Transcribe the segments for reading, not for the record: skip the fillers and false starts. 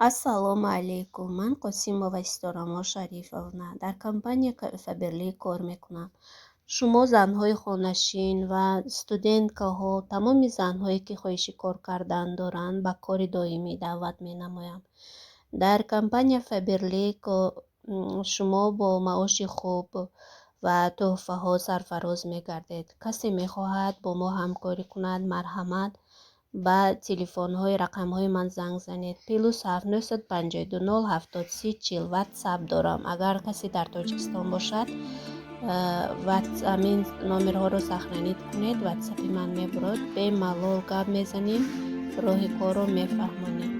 Ассалому алейкум. Ман Қосимова Исторомо Шарифовна дар компания Фаберли кор мекунам. Шумо занҳои хонашин ва студенткаҳо, тамоми занҳое ки хоҳиши кор кардан доранд, ба кори доимӣ даъват менамоям. Дар компания Фаберли шумо бо маоши хуб ва тӯҳфаҳо сарфароз мегардед. Касе мехоҳад бо мо ҳамкорӣ кунад, марҳамат, ба телефонҳои рақамҳои ман занг занед. +7 952 070 40 ватсап дорам. Агар касе дар Тоҷикистон бошад, амин номерҳоро сахранӣ кунед, ватсапи ман мебурад, бемалол гап мезанем, роҳи корро мефаҳмонем.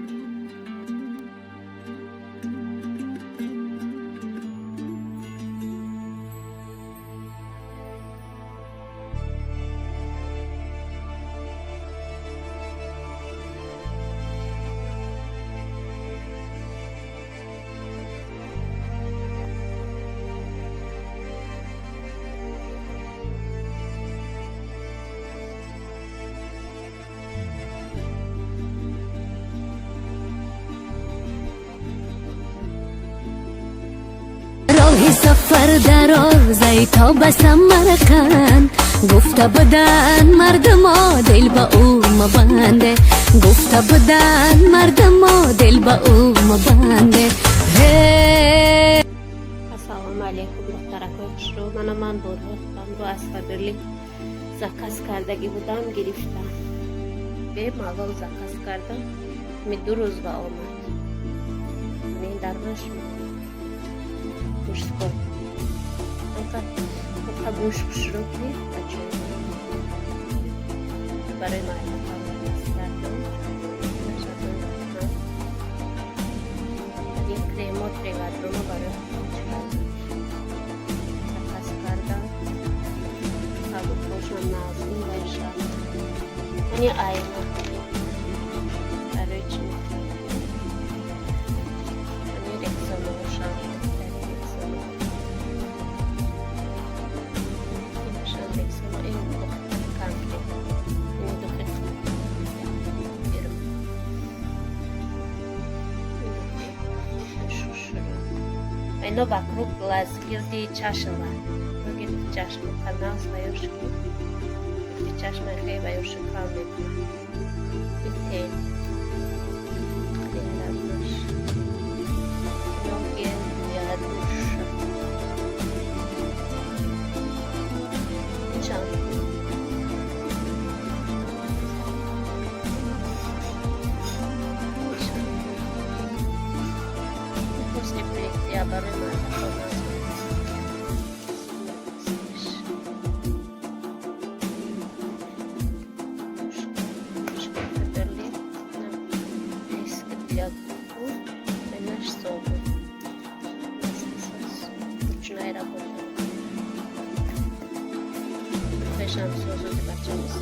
راهی سفر دراز ای تا به سمرقند گفته بودن مردما دل به او مبنده گفته بودن مردما دل به او مبنده ассалому алейкум духтаракои хушрӯ. Ман борҳо аз Фаберли заказ кардагӣ будам, гирифтам. Бемалол заказ кардам, 2 рӯз ва омад. Дар мужской. Пока будешь в широкий, барай майна один кремот приготовлю, барай заказ кардам. Как бы можно назвать большая. Они айна. Короче, они рексону ушами. Айно вокруг глаз, гилди чашма. Гилди чашма, канал своёшки. Гилди чашма хлеба ёшикал мекунам. Бите. Клинадуш. Ноги для душа. Чан. После прийти оборона. Ручная работа. Фэшн созу бачамыз.